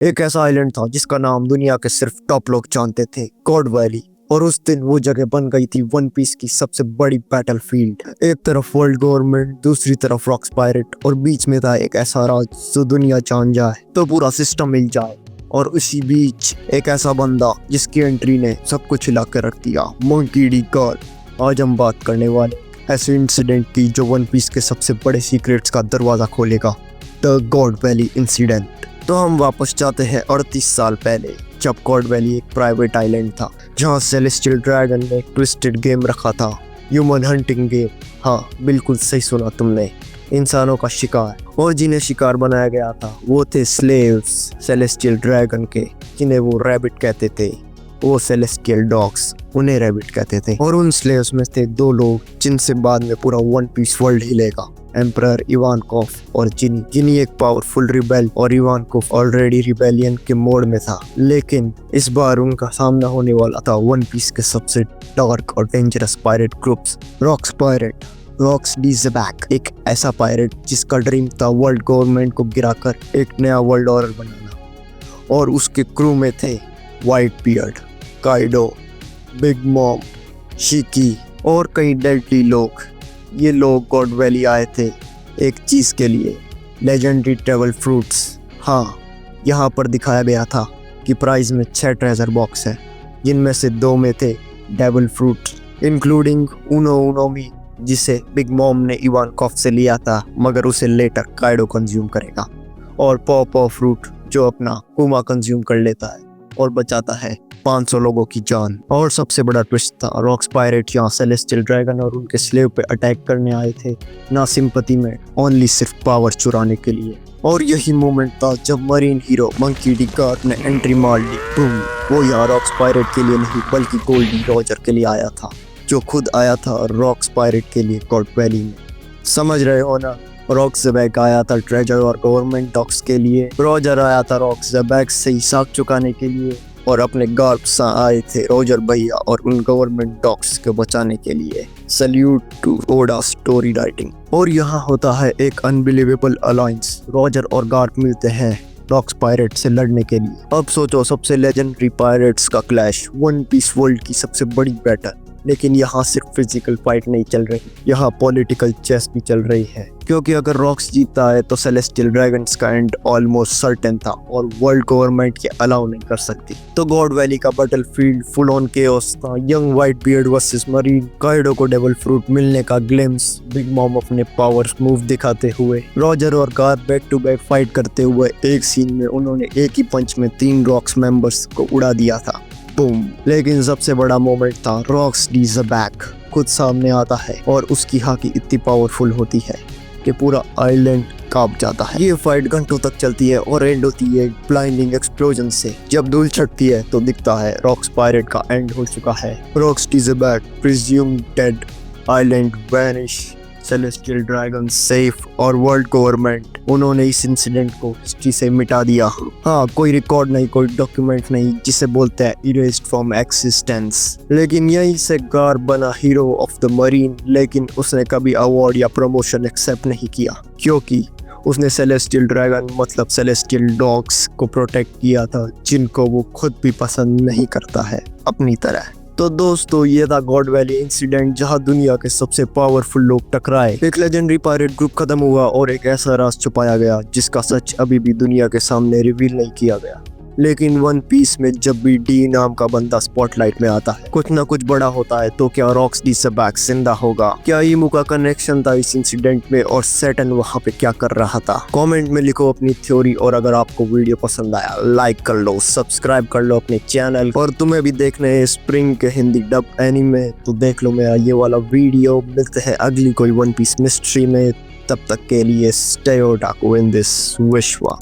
एक ऐसा आइलैंड था जिसका नाम दुनिया के सिर्फ टॉप लोग जानते थे, गॉड वैली। और उस दिन वो जगह बन गई थी वन पीस की सबसे बड़ी बैटलफील्ड। एक तरफ वर्ल्ड गवर्नमेंट, दूसरी तरफ रॉक्स पायरेट, और बीच में था एक ऐसा राज जो दुनिया जान जाए तो पूरा सिस्टम मिल जाए। और उसी बीच एक ऐसा बंदा जिसकी एंट्री ने सब कुछ हिला कर रख दिया, मंकी डी गॉड। आज हम बात करने वाले ऐसे इंसिडेंट की जो वन पीस के सबसे बड़े सीक्रेट्स का दरवाजा खोलेगा, द गॉड वैली इंसिडेंट। तो हम वापस जाते हैं 38 साल पहले, जब गॉड वैली एक प्राइवेट आइलैंड था जहां सेलेस्टियल ड्रैगन ने एक ट्विस्टेड गेम रखा था, ह्यूमन हंटिंग गेम। हाँ, बिल्कुल सही सुना तुमने, इंसानों का शिकार। और जिन्हें शिकार बनाया गया था वो थे स्लेव्स सेलेस्टियल ड्रैगन के, जिन्हें वो रैबिट कहते थे। वो सेलेस्टियल डॉग्स, उन्हें रैबिट कहते थे। और उन स्लेव्स में थे दो लोग जिनसे बाद में पूरा वन पीस वर्ल्ड हिलेगा, एम्परर इवानकोफ और जिनी। जिनी एक पावरफुल रिबेल और इवानकोफ ऑलरेडी रिबेलियन के मोड में था, लेकिन इस बार उनका सामना होने वाला था वन पीस के सबसे डार्क और dangerous pirate groups, Rocks pirate. Rocks D Xebec, एक ऐसा पायरेट जिसका ड्रीम था वर्ल्ड गवर्नमेंट को गिराकर एक नया वर्ल्ड ऑर्डर बनाना। और उसके क्रू में थे Whitebeard, Kaido, Big Mom, Shiki और कई डेडली लोग। ये लोग गॉड वैली आए थे एक चीज़ के लिए, लेजेंडरी ट्रेवल फ्रूट्स। हाँ, यहाँ पर दिखाया गया था कि प्राइज में 6 ट्रेजर बॉक्स है, जिनमें से 2 में थे डेविल फ्रूट, इंक्लूडिंग उनोमी, जिसे बिग मॉम ने इवानकोफ से लिया था, मगर उसे लेटर काइडो कंज्यूम करेगा। और पॉ फ्रूट, जो अपना कुमा कंज्यूम कर लेता है और बचाता है 500 लोगों की जान। और सबसे बड़ा ट्विस्ट था, रॉक्स पायरेट यहाँ सेलेस्टियल ड्रैगन और उनके स्लेव पे अटैक करने आए थे, ना सिंपैथी में, ओनली सिर्फ पावर चुराने के लिए। और यही मोमेंट था जब marine hero monkey D God ने एंट्री मार ली। वो यहाँ रॉक्स पायरेट के लिए नहीं बल्कि गोल्डी रॉजर के लिए आया था, जो खुद आया था रॉक्स पायरेट के लिए गॉड वैली में। समझ रहे हो ना, रॉक्स ज़बैक आया था ट्रेजर और गवर्नमेंट डॉग्स के लिए, रॉजर आया था रॉक्स ज़बैक से हिसाब चुकाने के लिए, और अपने गार्ड से आए थे रॉजर भैया और उन गवर्नमेंट डॉग्स को बचाने के लिए। Salute to Oda story writing. और यहाँ होता है एक अनबिलीवेबल अलायंस, रॉजर और गार्ड मिलते हैं रॉक्स पायरेट से लड़ने के लिए। अब सोचो, सबसे लेजेंडरी पायरेट्स का क्लैश, वन पीस वर्ल्ड की सबसे बड़ी बैटल। लेकिन यहाँ सिर्फ फिजिकल फाइट नहीं चल रही, यहाँ पॉलिटिकल चेस भी चल रही है, क्योंकि अगर रॉक्स जीतता है तो सेलेस्टियल ड्रैगन्स का एंड ऑलमोस्ट सर्टेन था और वर्ल्ड गवर्नमेंट के अलाउ नहीं कर सकती। तो गॉड वैली का बैटलफील्ड फुल ऑन केओस था। Young Whitebeard versus marine, Kaido को डेविल फ्रूट मिलने का ग्लिम्स, बिग मॉम अपने पावर्स मूव दिखाते हुए, रॉजर और Garp back to back fight करते हुए। एक सीन में उन्होंने एक ही पंच में 3 रॉक्स मेंबर्स को उड़ा दिया था। लेकिन सबसे बड़ा मोमेंट था, रॉक्स डी ज़बैक खुद सामने आता है और उसकी हाकी इतनी पावरफुल होती है कि पूरा आइलैंड कांप जाता है। ये फाइट घंटों तक चलती है और एंड होती है ब्लाइंडिंग एक्सप्लोजन से। जब धूल छटती है तो दिखता है रॉक्स पायरेट का एंड हो चुका है। Rocks D Xebec presumed dead, island vanish, celestial dragon safe, और वर्ल्ड गवर्नमेंट, उन्होंने इस इंसिडेंट को हिस्ट्री से मिटा दिया। हाँ, कोई रिकॉर्ड नहीं, कोई डॉक्यूमेंट नहीं, जिसे बोलते हैं इरेज्ड फ्रॉम एक्सिस्टेंस। लेकिन यहीं से गार बना हीरो ऑफ द मरीन, लेकिन उसने कभी अवार्ड या प्रमोशन एक्सेप्ट नहीं किया, क्योंकि उसने सेलेस्टियल ड्रैगन मतलब सेलेस्टियल डॉग्स को प्रोटेक्ट किया था, जिनको वो खुद भी पसंद नहीं करता है अपनी तरह। तो दोस्तों, ये था गॉड वैली इंसिडेंट, जहां दुनिया के सबसे पावरफुल लोग टकराए। एक लेजेंडरी पायरेट ग्रुप खत्म हुआ और एक ऐसा राज छुपाया गया जिसका सच अभी भी दुनिया के सामने रिवील नहीं किया गया। लेकिन वन पीस में जब भी डी नाम का बंदा स्पॉटलाइट में आता है, कुछ ना कुछ बड़ा होता है। तो क्या रॉक्स डी ज़बैक जिंदा होगा? क्या ईमू का कनेक्शन था इस इंसिडेंट में, और सैटर्न वहां पे क्या कर रहा था? कमेंट में लिखो अपनी थ्योरी। और अगर आपको वीडियो पसंद आया, लाइक कर लो, सब्सक्राइब कर लो अपने चैनल। और तुम्हें भी देखने हैं स्प्रिंग के हिंदी डब एनीमे, तो देख लो मेरा ये वाला वीडियो। मिलते हैं अगली कोई वन पीस मिस्ट्री में, तब तक के लिए स्टे ओटाकू इन दिस विश्व।